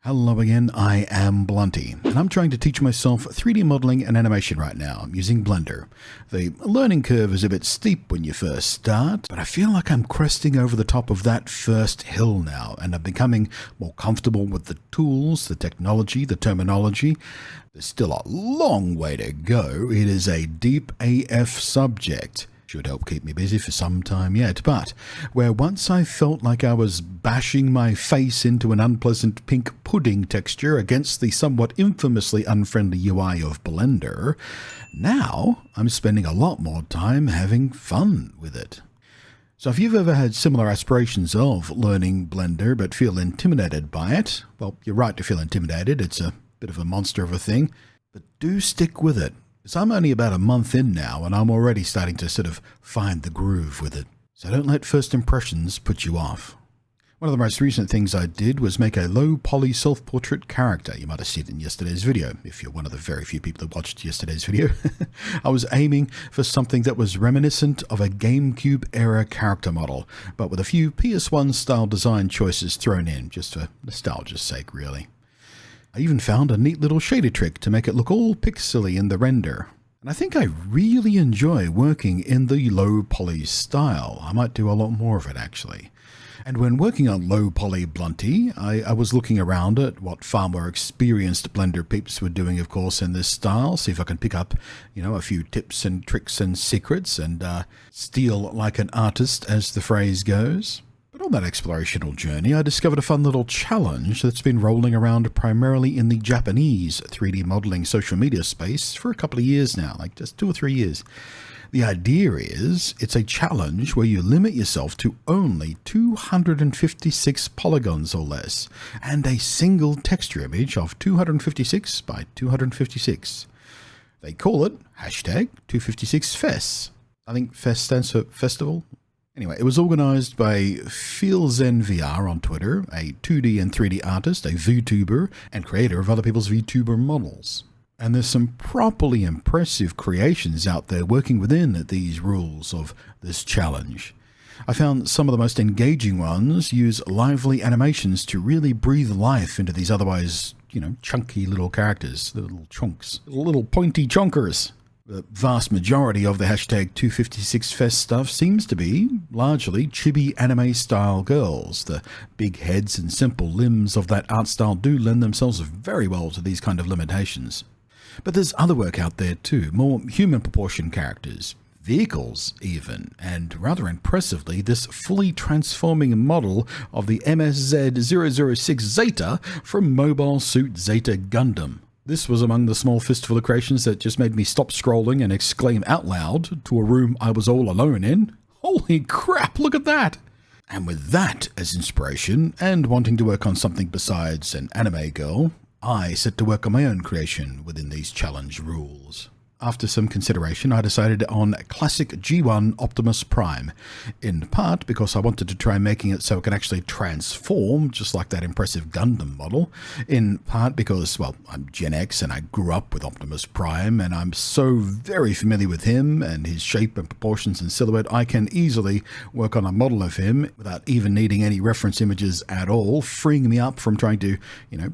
Hello again, I am Blunty, and I'm trying to teach myself 3D modeling and animation right now. I'm using Blender. The learning curve is a bit steep when you first start, but I feel like I'm cresting over the top of that first hill now, and I'm becoming more comfortable with the tools, the technology, the terminology. There's still a long way to go. It is a deep AF subject. Should help keep me busy for some time yet, but where once I felt like I was bashing my face into an unpleasant pink pudding texture against the somewhat infamously unfriendly UI of Blender, now I'm spending a lot more time having fun with it. So if you've ever had similar aspirations of learning Blender but feel intimidated by it, well, you're right to feel intimidated. It's a bit of a monster of a thing, but do stick with it. So I'm only about a month in now, and I'm already starting to sort of find the groove with it. So don't let first impressions put you off. One of the most recent things I did was make a low poly self-portrait character. You might have seen it in yesterday's video, if you're one of the very few people that watched yesterday's video. I was aiming for something that was reminiscent of a GameCube era character model, but with a few PS1 style design choices thrown in, just for nostalgia's sake, really. I even found a neat little shader trick to make it look all pixely in the render. And I think I really enjoy working in the low poly style. I might do a lot more of it actually. And when working on low poly Blunty, I was looking around at what far more experienced Blender peeps were doing, of course, in this style. See if I can pick up, a few tips and tricks and secrets and steal like an artist, as the phrase goes. But on that explorational journey, I discovered a fun little challenge that's been rolling around primarily in the Japanese 3D modeling social media space for a couple of years now, like just 2 or 3 years. The idea is it's a challenge where you limit yourself to only 256 polygons or less, and a single texture image of 256 by 256. They call it #256fest. I think fest stands for festival. Anyway, it was organized by FeelZenVR on Twitter, a 2D and 3D artist, a VTuber, and creator of other people's VTuber models. And there's some properly impressive creations out there working within these rules of this challenge. I found some of the most engaging ones use lively animations to really breathe life into these otherwise, chunky little characters, the little chunks, little pointy chonkers. The vast majority of the #256fest stuff seems to be largely chibi anime-style girls. The big heads and simple limbs of that art style do lend themselves very well to these kind of limitations. But there's other work out there too, more human-proportioned characters, vehicles even, and rather impressively, this fully transforming model of the MSZ-006 Zeta from Mobile Suit Zeta Gundam. This was among the small fistful of creations that just made me stop scrolling and exclaim out loud to a room I was all alone in, "Holy crap, look at that!" And with that as inspiration, and wanting to work on something besides an anime girl, I set to work on my own creation within these challenge rules. After some consideration, I decided on classic G1 Optimus Prime, in part because I wanted to try making it so it can actually transform, just like that impressive Gundam model, in part because, well, I'm Gen X and I grew up with Optimus Prime, and I'm so very familiar with him and his shape and proportions and silhouette, I can easily work on a model of him without even needing any reference images at all, freeing me up from trying to,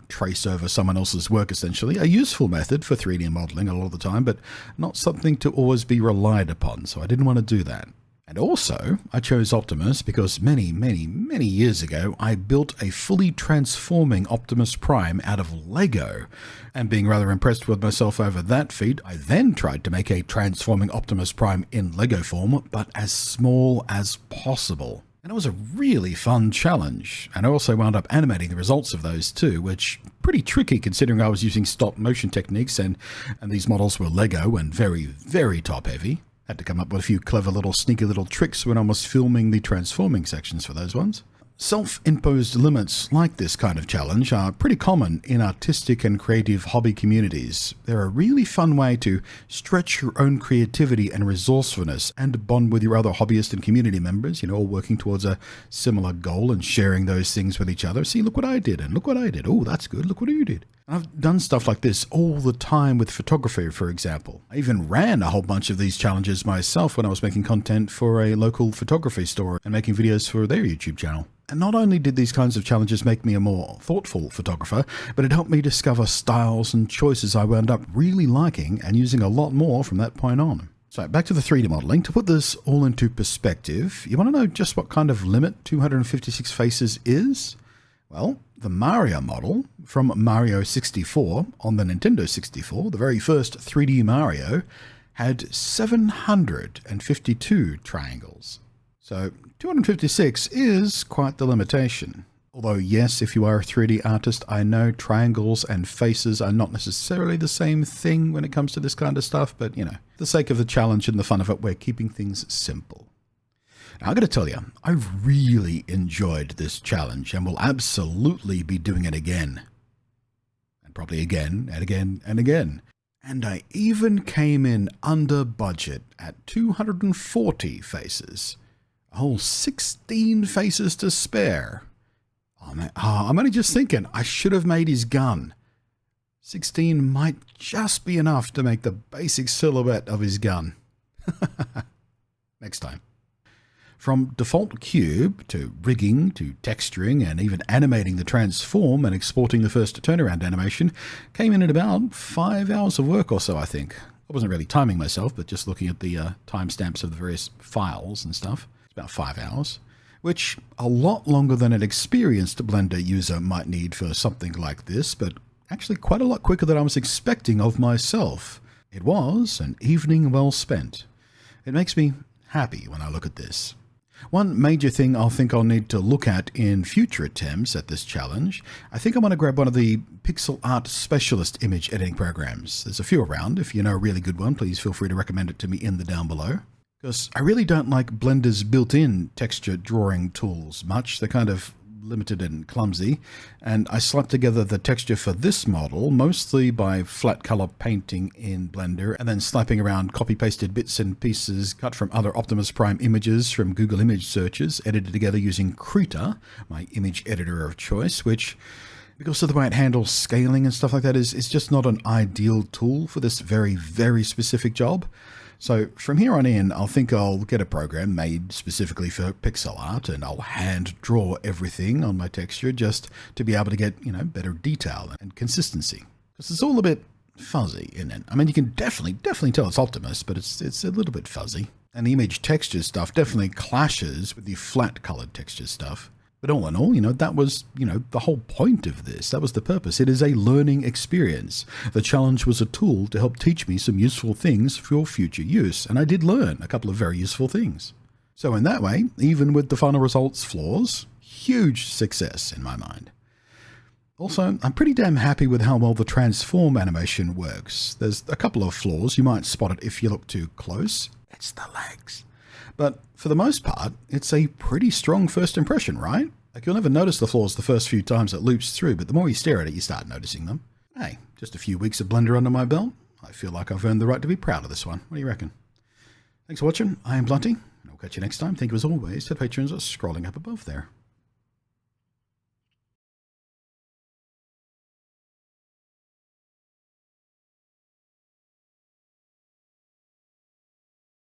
trace over someone else's work, essentially. A useful method for 3D modeling a lot of the time, but not something to always be relied upon, so I didn't want to do that. And also, I chose Optimus because many, many, many years ago, I built a fully transforming Optimus Prime out of Lego. And being rather impressed with myself over that feat, I then tried to make a transforming Optimus Prime in Lego form, but as small as possible. And it was a really fun challenge, and I also wound up animating the results of those too, which pretty tricky considering I was using stop motion techniques and these models were Lego and very, very top heavy. Had to come up with a few clever little sneaky little tricks when I was filming the transforming sections for those ones. Self-imposed limits like this kind of challenge are pretty common in artistic and creative hobby communities. They're a really fun way to stretch your own creativity and resourcefulness and bond with your other hobbyists and community members, all working towards a similar goal and sharing those things with each other. See, look what I did, and look what I did. Oh, that's good. Look what you did. I've done stuff like this all the time with photography, for example. I even ran a whole bunch of these challenges myself when I was making content for a local photography store and making videos for their YouTube channel. And not only did these kinds of challenges make me a more thoughtful photographer, but it helped me discover styles and choices I wound up really liking and using a lot more from that point on. So back to the 3D modeling. To put this all into perspective, you want to know just what kind of limit 256 faces is? Well, the Mario model from Mario 64 on the Nintendo 64, the very first 3D Mario, had 752 triangles. So 256 is quite the limitation. Although yes, if you are a 3D artist, I know triangles and faces are not necessarily the same thing when it comes to this kind of stuff, but you know, for the sake of the challenge and the fun of it, we're keeping things simple. Now, I gotta tell you, I've really enjoyed this challenge and will absolutely be doing it again. And probably again and again and again. And I even came in under budget at 240 faces. A whole 16 faces to spare. Oh man, I'm only just thinking, I should have made his gun. 16 might just be enough to make the basic silhouette of his gun. Next time. From default cube to rigging to texturing and even animating the transform and exporting the first turnaround animation came in at about 5 hours of work or so, I think. I wasn't really timing myself, but just looking at the timestamps of the various files and stuff. It's about 5 hours, which a lot longer than an experienced Blender user might need for something like this, but actually quite a lot quicker than I was expecting of myself. It was an evening well spent. It makes me happy when I look at this. One major thing I'll need to look at in future attempts at this challenge, I think I want to grab one of the pixel art specialist image editing programs. There's a few around. If you know a really good one, please feel free to recommend it to me in the down below. Because I really don't like Blender's built-in texture drawing tools much. They're kind of limited and clumsy, and I slapped together the texture for this model mostly by flat color painting in Blender and then slapping around copy-pasted bits and pieces cut from other Optimus Prime images from Google image searches, edited together using Krita, my image editor of choice, which, because of the way it handles scaling and stuff like that, is just not an ideal tool for this very, very specific job. So from here on in, I'll get a program made specifically for pixel art, and I'll hand draw everything on my texture just to be able to get, better detail and consistency. Because it's all a bit fuzzy, isn't it? I mean, you can definitely tell it's Optimus, but it's a little bit fuzzy. And the image texture stuff definitely clashes with the flat colored texture stuff. But all in all, that was, the whole point of this. That was the purpose. It is a learning experience. The challenge was a tool to help teach me some useful things for future use. And I did learn a couple of very useful things. So in that way, even with the final results flaws, huge success in my mind. Also, I'm pretty damn happy with how well the transform animation works. There's a couple of flaws. You might spot it if you look too close. It's the legs. But for the most part, it's a pretty strong first impression, right? Like, you'll never notice the flaws the first few times it loops through, but the more you stare at it, you start noticing them. Hey, just a few weeks of Blender under my belt. I feel like I've earned the right to be proud of this one. What do you reckon? Thanks for watching. I am Blunty, and I'll catch you next time. Thank you as always to the patrons scrolling up above there.